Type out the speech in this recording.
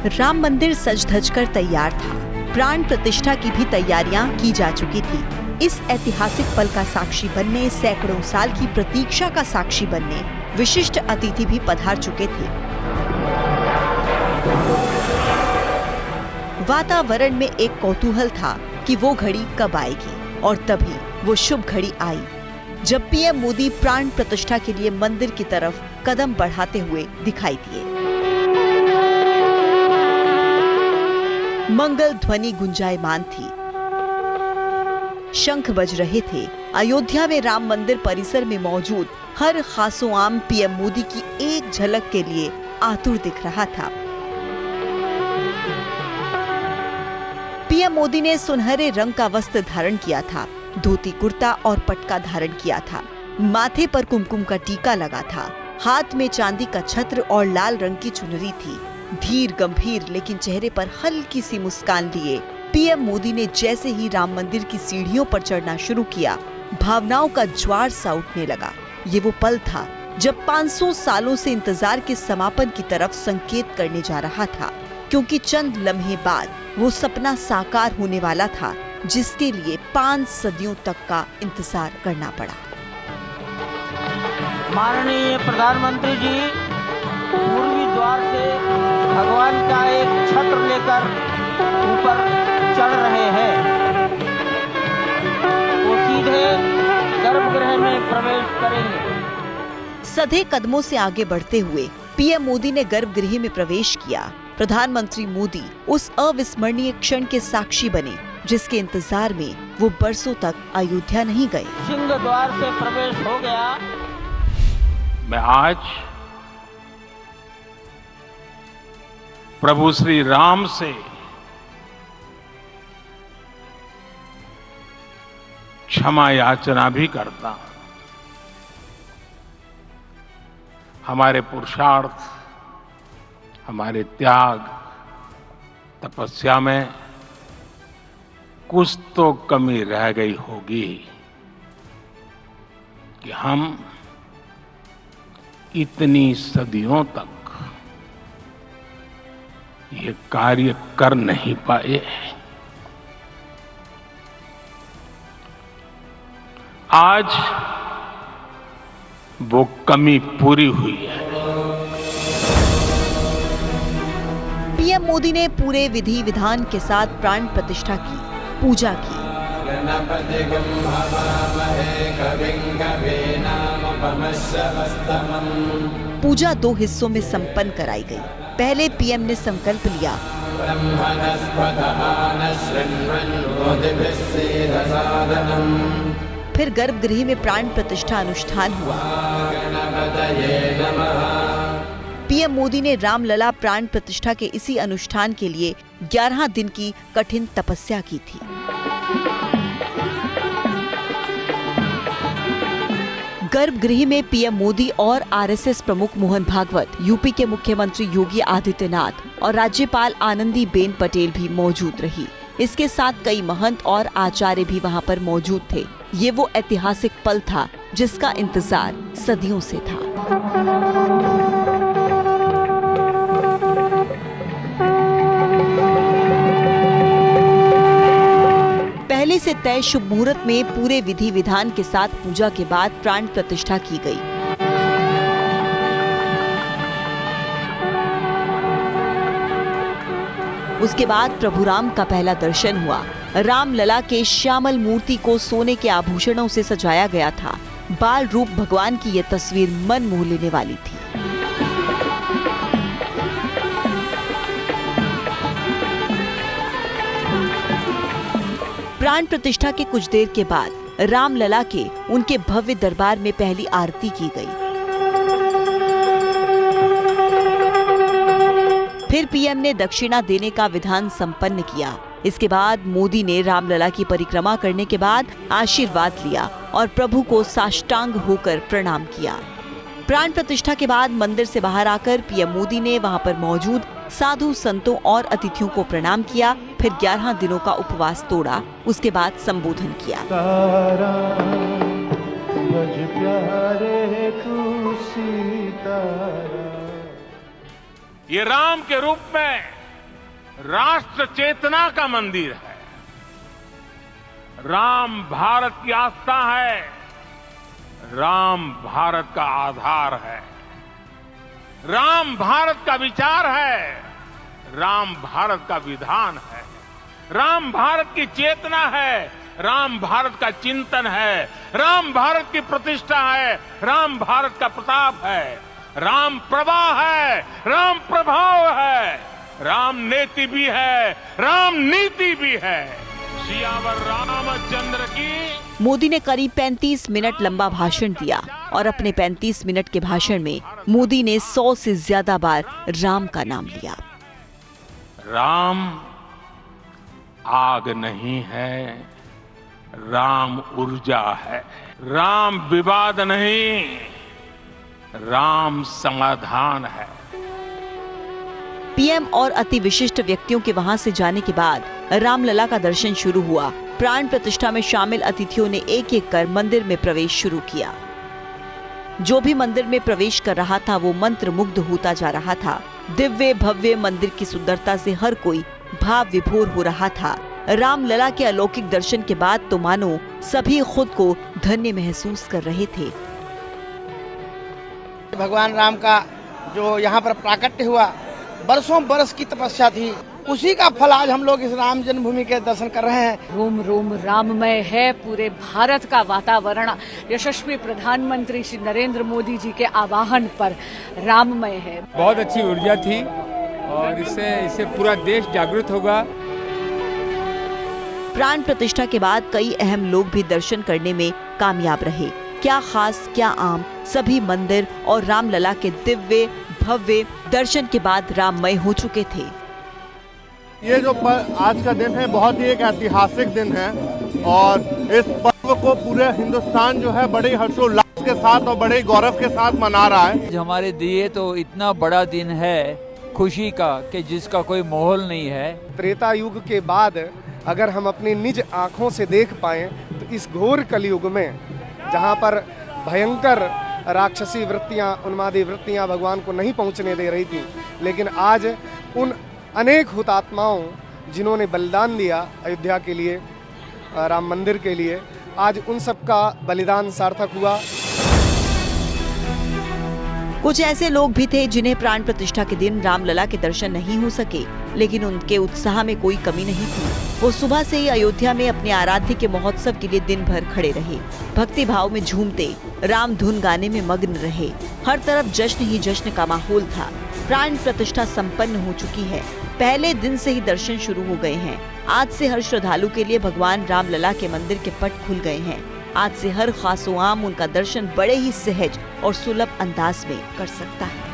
राम मंदिर सज धज कर तैयार था। प्राण प्रतिष्ठा की भी तैयारियां की जा चुकी थी। इस ऐतिहासिक पल का साक्षी बनने, सैकड़ों साल की प्रतीक्षा का साक्षी बनने विशिष्ट अतिथि भी पधार चुके थे। वातावरण में एक कौतूहल था कि वो घड़ी कब आएगी, और तभी वो शुभ घड़ी आई जब पीएम मोदी प्राण प्रतिष्ठा के लिए मंदिर की तरफ कदम बढ़ाते हुए दिखाई दिए। मंगल ध्वनि गुंजायमान थी, शंख बज रहे थे। अयोध्या में राम मंदिर परिसर में मौजूद हर खासो आम पीएम मोदी की एक झलक के लिए आतुर दिख रहा था। पीएम मोदी ने सुनहरे रंग का वस्त्र धारण किया था, धोती कुर्ता और पटका धारण किया था। माथे पर कुमकुम का टीका लगा था, हाथ में चांदी का छत्र और लाल रंग की चुनरी थी। धीर गंभीर लेकिन चेहरे पर हल्की सी मुस्कान लिए पीएम मोदी ने जैसे ही राम मंदिर की सीढ़ियों पर चढ़ना शुरू किया, भावनाओं का ज्वार सा उठने लगा। ये वो पल था जब 500 सालों से इंतजार के समापन की तरफ संकेत करने जा रहा था, क्योंकि चंद लम्हे बाद वो सपना साकार होने वाला था जिसके लिए 5 सदियों तक का इंतजार करना पड़ा। माननीय प्रधानमंत्री जी पूर्वी द्वार से भगवान का एक छत्र लेकर ऊपर चढ़ रहे हैं। वो सीधे गर्भगृह में प्रवेश करेंगे। सधे कदमों से आगे बढ़ते हुए पीएम मोदी ने गर्भगृह में प्रवेश किया। प्रधानमंत्री मोदी उस अविस्मरणीय क्षण के साक्षी बने जिसके इंतजार में वो बरसों तक अयोध्या नहीं गए। सिंह द्वार से प्रवेश हो गया। मैं आज प्रभु श्री राम से क्षमा याचना भी करता हूं। हमारे पुरुषार्थ, हमारे त्याग, तपस्या में कुछ तो कमी रह गई होगी कि हम इतनी सदियों तक ये कार्य कर नहीं पाए। आज वो कमी पूरी हुई है। पीएम मोदी ने पूरे विधि विधान के साथ प्राण प्रतिष्ठा की, पूजा की। पूजा 2 हिस्सों में संपन्न कराई गई। पहले पीएम ने संकल्प लिया, फिर गर्भगृह में प्राण प्रतिष्ठा अनुष्ठान हुआ। पीएम मोदी ने रामलला प्राण प्रतिष्ठा के इसी अनुष्ठान के लिए 11 दिन की कठिन तपस्या की थी। गर्भगृह में पीएम मोदी और आरएसएस प्रमुख मोहन भागवत, यूपी के मुख्यमंत्री योगी आदित्यनाथ और राज्यपाल आनंदीबेन पटेल भी मौजूद रही। इसके साथ कई महंत और आचार्य भी वहां पर मौजूद थे। ये वो ऐतिहासिक पल था जिसका इंतजार सदियों से था। पहले से तय शुभ मुहूर्त में पूरे विधि विधान के साथ पूजा के बाद प्राण प्रतिष्ठा की गई। उसके बाद प्रभु राम का पहला दर्शन हुआ। रामलला के श्यामल मूर्ति को सोने के आभूषणों से सजाया गया था। बाल रूप भगवान की यह तस्वीर मन मोह लेने वाली थी। प्राण प्रतिष्ठा के कुछ देर के बाद रामलला के उनके भव्य दरबार में पहली आरती की गई। फिर पीएम ने दक्षिणा देने का विधान संपन्न किया। इसके बाद मोदी ने रामलला की परिक्रमा करने के बाद आशीर्वाद लिया और प्रभु को साष्टांग होकर प्रणाम किया। प्राण प्रतिष्ठा के बाद मंदिर से बाहर आकर पीएम मोदी ने वहां पर मौजूद साधु संतों और अतिथियों को प्रणाम किया। फिर 11 दिनों का उपवास तोड़ा। उसके बाद संबोधन किया। ये राम के रूप में राष्ट्र चेतना का मंदिर है। राम भारत की आस्था है, राम भारत का आधार है, राम भारत का विचार है, राम भारत का विधान है, राम भारत की चेतना है, राम भारत का चिंतन है, राम भारत की प्रतिष्ठा है, राम भारत का प्रताप है, राम प्रवाह है, राम प्रभाव है, राम नेति भी है, राम नीति भी है। सियावर रामचंद्र की। मोदी ने करीब 35 मिनट लंबा भाषण दिया और अपने 35 मिनट के भाषण में मोदी ने 100 से ज्यादा बार राम का नाम लिया। राम आग नहीं है, राम ऊर्जा है, राम विवाद नहीं, राम समाधान है। पीएम और अति विशिष्ट व्यक्तियों के वहां से जाने के बाद रामलला का दर्शन शुरू हुआ। प्राण प्रतिष्ठा में शामिल अतिथियों ने एक एक कर मंदिर में प्रवेश शुरू किया। जो भी मंदिर में प्रवेश कर रहा था वो मंत्र मुग्ध होता जा रहा था। दिव्य भव्य मंदिर की सुंदरता से हर कोई भाव विभोर हो रहा था। रामलला के अलौकिक दर्शन के बाद तो मानो सभी खुद को धन्य महसूस कर रहे थे। भगवान राम का जो यहाँ पर प्राकट्य हुआ, बरसों बरस की तपस्या थी, उसी का फल आज हम लोग इस राम जन्मभूमि के दर्शन कर रहे हैं। रोम रोम राममय है, पूरे भारत का वातावरण यशस्वी प्रधानमंत्री श्री नरेंद्र मोदी जी के आह्वान पर राममय है। बहुत अच्छी ऊर्जा थी और इससे पूरा देश जागृत होगा। प्राण प्रतिष्ठा के बाद कई अहम लोग भी दर्शन करने में कामयाब रहे। क्या खास क्या आम, सभी मंदिर और रामलला के दिव्य भव्य दर्शन के बाद राममय हो चुके थे। ये जो आज का दिन है बहुत ही एक ऐतिहासिक दिन है और इस पर्व को पूरे हिंदुस्तान जो है बड़े हर्षोल्लास के साथ और बड़े गौरव के साथ मना रहा है। हमारे लिए तो इतना बड़ा दिन है खुशी का कि जिसका कोई माहौल नहीं है। त्रेता युग के बाद अगर हम अपनी निज आंखों से देख पाएं तो इस घोर कलयुग में जहां पर भयंकर राक्षसी वृत्तियां, उन्मादी वृत्तियां भगवान को नहीं पहुंचने दे रही थी, लेकिन आज उन अनेक हुतात्माओं जिन्होंने बलिदान दिया अयोध्या के लिए, राम मंदिर के लिए, आज उन सब का बलिदान सार्थक हुआ। कुछ ऐसे लोग भी थे जिन्हें प्राण प्रतिष्ठा के दिन रामलला के दर्शन नहीं हो सके, लेकिन उनके उत्साह में कोई कमी नहीं थी। वो सुबह से ही अयोध्या में अपने आराध्य के महोत्सव के लिए दिन भर खड़े रहे, भक्ति भाव में झूमते, राम धुन गाने में मग्न रहे। हर तरफ जश्न ही जश्न का माहौल था। प्राण प्रतिष्ठा संपन्न हो चुकी है। पहले दिन से ही दर्शन शुरू हो गए हैं। आज से हर श्रद्धालु के लिए भगवान रामलला के मंदिर के पट खुल गए हैं। आज से हर खासो आम उनका दर्शन बड़े ही सहज और सुलभ अंदाज में कर सकता है।